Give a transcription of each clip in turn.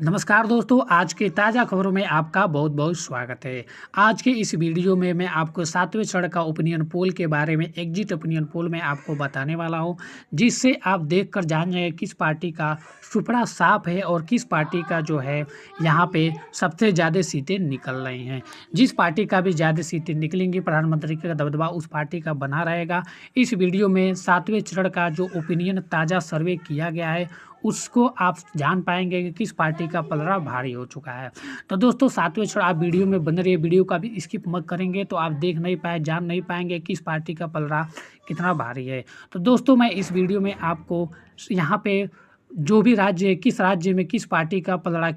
नमस्कार दोस्तों, आज के ताज़ा खबरों में आपका बहुत बहुत स्वागत है। आज के इस वीडियो में मैं आपको 7वें चरण का ओपिनियन पोल के बारे में एग्जिट ओपिनियन पोल में आपको बताने वाला हूं, जिससे आप देखकर जान जाएं किस पार्टी का सुपड़ा साफ है और किस पार्टी का जो है यहां पे सबसे ज़्यादा सीटें निकल रही हैं। जिस पार्टी का भी ज़्यादा सीटें निकलेंगी, प्रधानमंत्री का दबदबा उस पार्टी का बना रहेगा। इस वीडियो में 7वें चरण का जो ओपिनियन ताज़ा सर्वे किया गया है उसको आप जान पाएंगे कि किस पार्टी का पलड़ा भारी हो चुका है। तो दोस्तों 7वें चरण आप वीडियो में बने रहिए, वीडियो का भी स्किप मत करेंगे तो आप देख नहीं पाए जान नहीं पाएंगे किस पार्टी का पलड़ा कितना भारी है। तो दोस्तों मैं इस वीडियो में आपको यहाँ पे जो भी राज्य है, किस राज्य में किस पार्टी का पलड़ा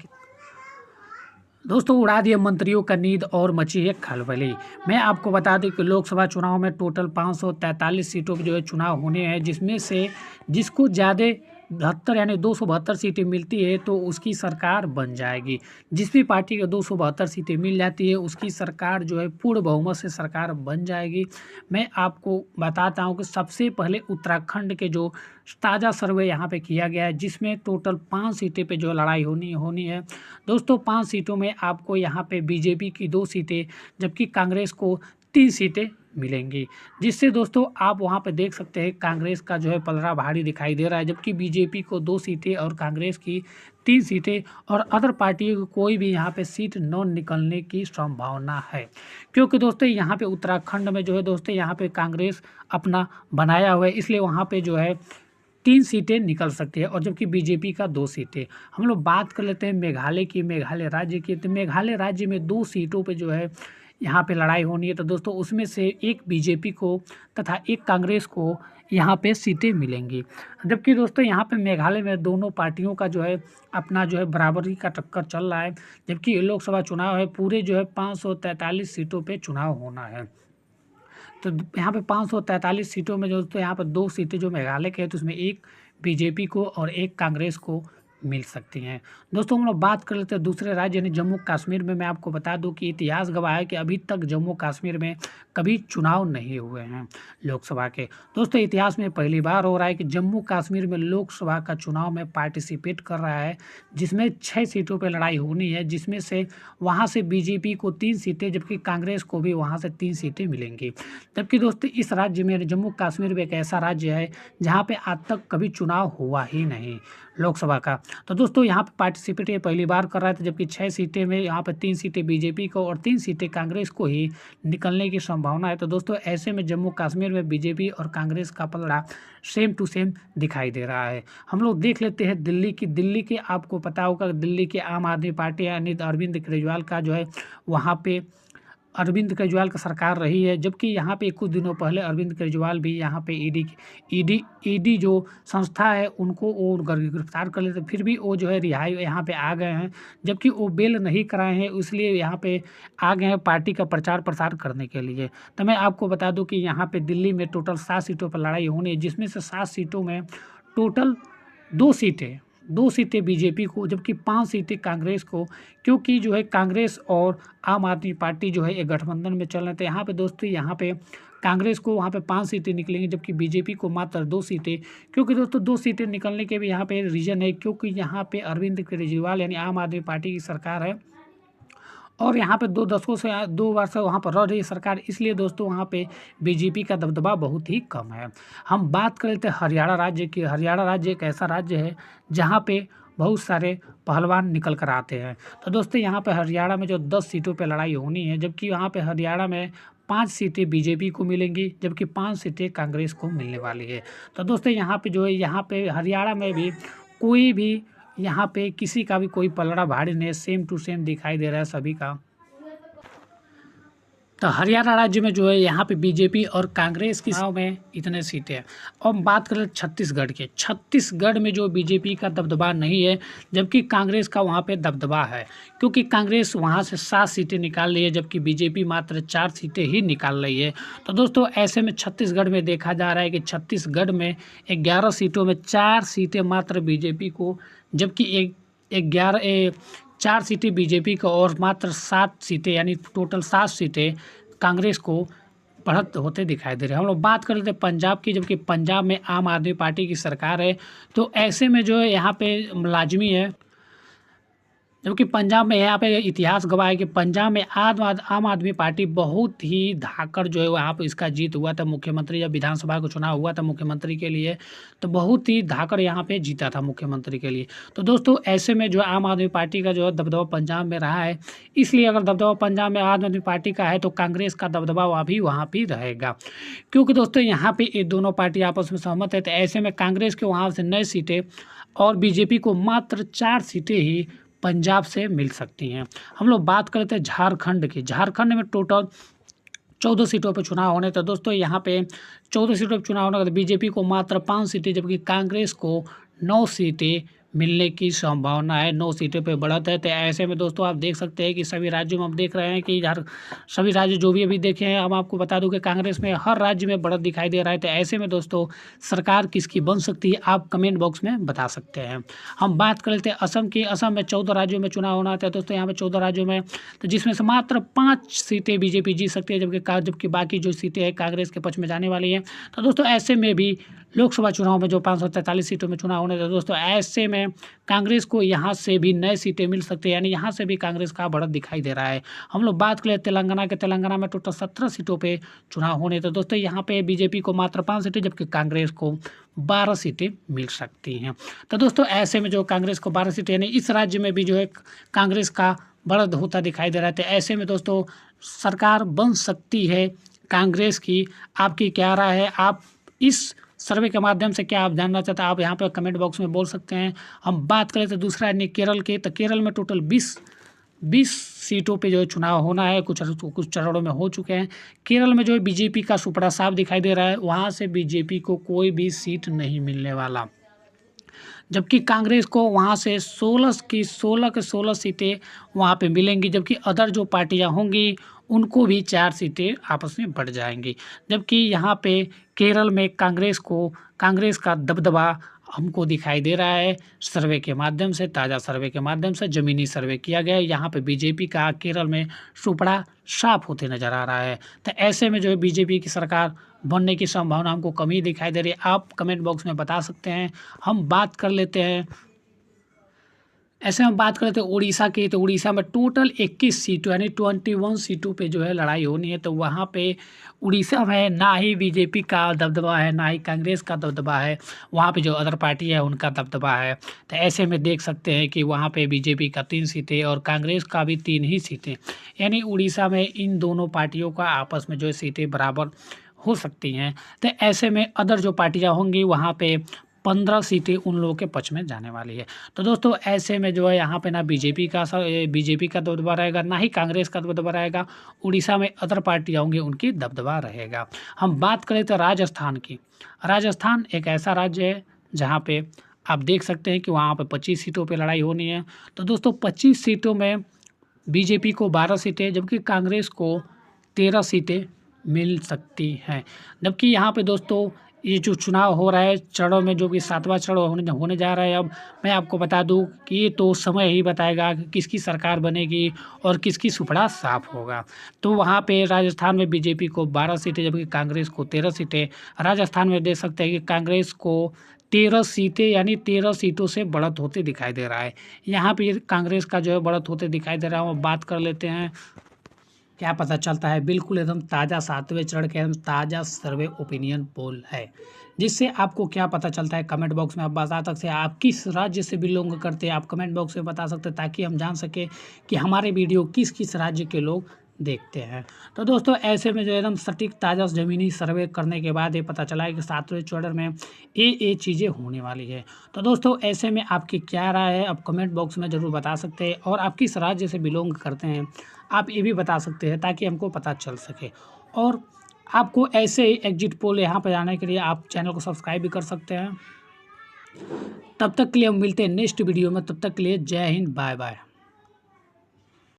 दोस्तों उड़ा दिए मंत्रियों का नींद और मची है खलबली। मैं आपको बता दें कि लोकसभा चुनाव में टोटल 543 सीटों पर जो है चुनाव होने हैं, जिसमें से जिसको ज़्यादा 72 यानी 272 सीटें मिलती है तो उसकी सरकार बन जाएगी। जिस भी पार्टी को 272 सीटें मिल जाती है उसकी सरकार जो है पूर्ण बहुमत से सरकार बन जाएगी। मैं आपको बताता हूं कि सबसे पहले उत्तराखंड के जो ताज़ा सर्वे यहाँ पे किया गया है, जिसमें टोटल 5 सीटें पे जो लड़ाई होनी है। दोस्तों 5 सीटों में आपको यहाँ पे बीजेपी की 2 सीटें जबकि कांग्रेस को 3 सीटें मिलेंगी, जिससे दोस्तों आप वहां पे देख सकते हैं कांग्रेस का जो है पलड़ा भारी दिखाई दे रहा है, जबकि बीजेपी को 2 सीटें और कांग्रेस की 3 सीटें और अदर पार्टियों को कोई भी यहाँ पे सीट न निकलने की संभावना है। क्योंकि दोस्तों यहाँ पे उत्तराखंड में जो है दोस्तों यहाँ पे कांग्रेस अपना बनाया हुआ है, इसलिए वहाँ पे जो है 3 सीटें निकल सकती है और जबकि बीजेपी का 2 सीटें। हम लोग बात कर लेते हैं मेघालय की, मेघालय राज्य की। तो मेघालय राज्य में 2 सीटों पे जो है यहाँ पे लड़ाई होनी है। तो दोस्तों उसमें से एक बीजेपी को तथा एक कांग्रेस को यहाँ पे सीटें मिलेंगी, जबकि दोस्तों यहाँ पे मेघालय में दोनों पार्टियों का जो है अपना जो है बराबरी का टक्कर चल रहा है। जबकि लोकसभा चुनाव है, पूरे जो है 543 सीटों पे चुनाव होना है। तो यहाँ पे 543 सीटों में जो तो यहाँ पर 2 सीटें जो मेघालय के हैं तो उसमें एक बीजेपी को और एक कांग्रेस को मिल सकती हैं। दोस्तों हम लोग बात कर लेते हैं दूसरे राज्य यानी जम्मू कश्मीर में। मैं आपको बता दूं कि इतिहास गवाह है कि अभी तक जम्मू कश्मीर में कभी चुनाव नहीं हुए हैं लोकसभा के। दोस्तों इतिहास में पहली बार हो रहा है कि जम्मू कश्मीर में लोकसभा का चुनाव में पार्टिसिपेट कर रहा है, जिसमें 6 सीटों पर लड़ाई होनी है, जिसमें से वहाँ से बीजेपी को 3 सीटें जबकि कांग्रेस को भी वहाँ से 3 सीटें मिलेंगी। जबकि दोस्तों इस राज्य में जम्मू कश्मीर में एक ऐसा राज्य है जहाँ पे आज तक कभी चुनाव हुआ ही नहीं लोकसभा का। तो दोस्तों यहाँ पे पार्टिसिपेट ये पहली बार कर रहा है, तो जबकि 6 सीटें में यहाँ पे 3 सीटें बीजेपी को और 3 सीटें कांग्रेस को ही निकलने की संभावना है। तो दोस्तों ऐसे में जम्मू कश्मीर में बीजेपी और कांग्रेस का पलड़ा सेम टू सेम दिखाई दे रहा है। हम लोग देख लेते हैं दिल्ली की। दिल्ली के आपको पता होगा दिल्ली के आम आदमी पार्टी यानी अरविंद केजरीवाल का जो है वहाँ पे अरविंद केजरीवाल का सरकार रही है। जबकि यहाँ पे कुछ दिनों पहले अरविंद केजरीवाल भी यहाँ पे ईडी जो संस्था है उनको वो गिरफ्तार कर लेते, फिर भी वो जो है रिहाई यहाँ पे आ गए हैं, जबकि वो बेल नहीं कराए हैं, इसलिए यहाँ पे आ गए हैं पार्टी का प्रचार प्रसार करने के लिए। तो मैं आपको बता दूं कि यहाँ पे दिल्ली में टोटल 7 सीटों पर लड़ाई होनी है, जिसमें से 7 सीटों में टोटल 2 सीटें बीजेपी को जबकि 5 सीटें कांग्रेस को, क्योंकि जो है कांग्रेस और आम आदमी पार्टी जो है एक गठबंधन में चल रहे थे। यहाँ पे दोस्तों यहाँ पे कांग्रेस को वहाँ पे 5 सीटें निकलेंगी जबकि बीजेपी को मात्र 2 सीटें। क्योंकि दोस्तों 2 सीटें निकलने के भी यहाँ पे रीज़न है, क्योंकि यहाँ पे अरविंद केजरीवाल यानी आम आदमी पार्टी की सरकार है और यहाँ पे 2 दशकों से 2 बार से वहाँ पर रह रही है सरकार, इसलिए दोस्तों वहाँ पे बीजेपी का दबदबा बहुत ही कम है। हम बात कर लेते हैं हरियाणा राज्य की। हरियाणा राज्य एक ऐसा राज्य है जहाँ पे बहुत सारे पहलवान निकल कर आते हैं। तो दोस्तों यहाँ पे हरियाणा में जो 10 सीटों पे लड़ाई होनी है, जबकि यहाँ पे हरियाणा में 5 सीटें बीजेपी को मिलेंगी जबकि 5 सीटें कांग्रेस को मिलने वाली है। तो दोस्तों यहाँ पे जो है यहाँ पे हरियाणा में भी कोई भी यहाँ पे किसी का भी कोई पलड़ा भारी नहीं, सेम टू सेम दिखाई दे रहा है सभी का। तो हरियाणा राज्य में जो है यहाँ पे बीजेपी और कांग्रेस की चुनाव में इतने सीटें हैं। अब बात करें छत्तीसगढ़ के। छत्तीसगढ़ में जो बीजेपी का दबदबा नहीं है जबकि कांग्रेस का वहाँ पे दबदबा है, क्योंकि कांग्रेस वहाँ से 7 सीटें निकाल रही है जबकि बीजेपी मात्र 4 सीटें ही निकाल रही है। तो दोस्तों ऐसे में छत्तीसगढ़ में देखा जा रहा है कि छत्तीसगढ़ में 11 सीटों में 4 सीटें मात्र बीजेपी को, जबकि 4 सीटें बीजेपी को और मात्र 7 सीटें यानी टोटल 7 सीटें कांग्रेस को बढ़त होते दिखाई दे रहे हैं। हम लोग बात कर लेते हैं पंजाब की, जबकि पंजाब में आम आदमी पार्टी की सरकार है। तो ऐसे में जो है यहाँ पे लाजमी है जबकि पंजाब में यहाँ पे इतिहास गवाह है कि पंजाब में आम आदमी पार्टी बहुत ही धाकड़ जो है वहाँ पे इसका जीत हुआ था। मुख्यमंत्री जब विधानसभा का चुनाव हुआ था मुख्यमंत्री के लिए, तो बहुत ही धाकड़ यहाँ पे जीता था मुख्यमंत्री के लिए। तो दोस्तों ऐसे में जो आम आदमी पार्टी का जो है दबदबा पंजाब में रहा है, इसलिए अगर दबदबा पंजाब में आम आदमी पार्टी का है तो कांग्रेस का दबदबा वहाँ भी रहेगा, क्योंकि दोस्तों यहाँ पे ये दोनों पार्टी आपस में सहमत है। तो ऐसे में कांग्रेस के वहाँ से 9 सीटें और बीजेपी को मात्र 4 सीटें ही पंजाब से मिल सकती हैं। हम लोग बात करते हैं झारखंड की। झारखंड में टोटल 14 सीटों पर चुनाव होने, तो दोस्तों यहाँ पे 14 सीटों पर चुनाव होने का बीजेपी को मात्र 5 सीटें, जबकि कांग्रेस को 9 सीटें मिलने की संभावना है। 9 सीटों पे बढ़त है। तो ऐसे में दोस्तों आप देख सकते हैं कि सभी राज्यों में हम देख रहे हैं कि सभी राज्य जो भी अभी देखे हैं, हम आपको बता दूं कि कांग्रेस में हर राज्य में बढ़त दिखाई दे रहा है। तो ऐसे में दोस्तों सरकार किसकी बन सकती है, आप कमेंट बॉक्स में बता सकते हैं। हम बात कर लेते हैं असम की। असम में 14 राज्यों में चुनाव होना था दोस्तों, यहाँ पे 14 राज्यों में, तो जिसमें से मात्र 5 सीटें बीजेपी जीत सकती है, जबकि बाकी जो सीटें हैं कांग्रेस के पक्ष में जाने वाली हैं। तो दोस्तों ऐसे में भी लोकसभा चुनाव में जो 543 सीटों में चुनाव होने थे दोस्तों, ऐसे में कांग्रेस को यहाँ से भी नई सीटें मिल सकती है, यानी यहाँ से भी कांग्रेस का बढ़त दिखाई दे रहा है। हम लोग बात करें तेलंगाना के। तेलंगाना में टोटल 17 सीटों पे चुनाव होने थे दोस्तों, यहाँ पे बीजेपी को मात्र 5 सीटें, जबकि कांग्रेस को 12 सीटें मिल सकती हैं। तो दोस्तों ऐसे में जो कांग्रेस को 12 सीटें, यानी इस राज्य में भी जो है कांग्रेस का बढ़त होता दिखाई दे रहा है। तो ऐसे में दोस्तों सरकार बन सकती है कांग्रेस की। आपकी क्या राय है? आप इस सर्वे के माध्यम से क्या आप जानना चाहते हैं, आप यहाँ पर कमेंट बॉक्स में बोल सकते हैं। हम बात करें तो दूसरा यानी केरल के। तो केरल में टोटल 20 सीटों पे जो है चुनाव होना है, कुछ चरणों में हो चुके हैं। केरल में जो है बीजेपी का सुपड़ा साफ दिखाई दे रहा है, वहाँ से बीजेपी को कोई भी सीट नहीं मिलने वाला, जबकि कांग्रेस को वहाँ से 16 के 16 सीटें वहाँ पे मिलेंगी, जबकि अदर जो पार्टियाँ होंगी उनको भी 4 सीटें आपस में बढ़ जाएंगी। जबकि यहाँ पे केरल में कांग्रेस का दबदबा हमको दिखाई दे रहा है सर्वे के माध्यम से, ताज़ा सर्वे के माध्यम से, ज़मीनी सर्वे किया गया है। यहाँ पे बीजेपी का केरल में सुपड़ा साफ होते नज़र आ रहा है। तो ऐसे में जो है बीजेपी की सरकार बनने की संभावना हमको कमी दिखाई दे रही है। आप कमेंट बॉक्स में बता सकते हैं। हम बात कर लेते हैं ऐसे में बात करते हैं उड़ीसा की। तो उड़ीसा में टोटल 21 सीटों यानी 21 सीटों पे जो है लड़ाई होनी है। तो वहाँ पे उड़ीसा में ना ही बीजेपी का दबदबा है, ना ही कांग्रेस का दबदबा है, वहाँ पे जो अदर पार्टी है उनका दबदबा है। तो ऐसे में देख सकते हैं कि वहाँ पे बीजेपी का 3 सीटें और कांग्रेस का भी 3 ही सीटें, यानी उड़ीसा में इन दोनों पार्टियों का आपस में जो है सीटें बराबर हो सकती हैं। तो ऐसे में अदर जो पार्टियाँ होंगी वहाँ पे 15 सीटें उन लोगों के पक्ष में जाने वाली है। तो दोस्तों ऐसे में जो है यहाँ पे ना बीजेपी का दबदबा रहेगा, ना ही कांग्रेस का दबदबा रहेगा। उड़ीसा में अदर पार्टियाँ होंगी उनकी दबदबा रहेगा। हम बात करें तो राजस्थान की। राजस्थान एक ऐसा राज्य है जहाँ पे आप देख सकते हैं कि वहाँ पे 25 सीटों पे लड़ाई होनी है। तो दोस्तों 25 सीटों में बीजेपी को 12 सीटें, जबकि कांग्रेस को 13 सीटें मिल सकती हैं। जबकि यहाँ पे दोस्तों ये जो चुनाव हो रहा है चरणों में, जो कि 7वां चरण होने जा रहा है, अब मैं आपको बता दूं कि ये तो समय ही बताएगा कि किसकी सरकार बनेगी और किसकी सुपड़ा साफ होगा। तो वहाँ पे राजस्थान में बीजेपी को 12 सीटें, जबकि कांग्रेस को 13 सीटें। राजस्थान में देख सकते हैं कि कांग्रेस को 13 सीटें यानी 13 सीटों से बढ़त होते दिखाई दे रहा है। यहाँ पे कांग्रेस का जो है बढ़त होते दिखाई दे रहा है। बात कर लेते हैं क्या पता चलता है। बिल्कुल एकदम ताज़ा 7वें चरण के एकदम ताज़ा सर्वे ओपिनियन पोल है, जिससे आपको क्या पता चलता है कमेंट बॉक्स में आप बता सकते हैं। आप किस राज्य से बिलोंग करते हैं, आप कमेंट बॉक्स में बता सकते हैं, ताकि हम जान सकें कि हमारे वीडियो किस किस राज्य के लोग देखते हैं। तो दोस्तों ऐसे में जो एकदम सटीक ताज़ा ज़मीनी सर्वे करने के बाद ये पता चला है कि 7वें चरण में ये चीज़ें होने वाली है। तो दोस्तों ऐसे में आपकी क्या राय है, आप कमेंट बॉक्स में ज़रूर बता सकते हैं। और आप किस राज्य से बिलोंग करते हैं आप ये भी बता सकते हैं, ताकि हमको पता चल सके। और आपको ऐसे ही एग्जिट पोल यहाँ पर जाने के लिए आप चैनल को सब्सक्राइब भी कर सकते हैं। तब तक के लिए हम मिलते हैं नेक्स्ट वीडियो में। तब तक के लिए जय हिंद, बाय बाय।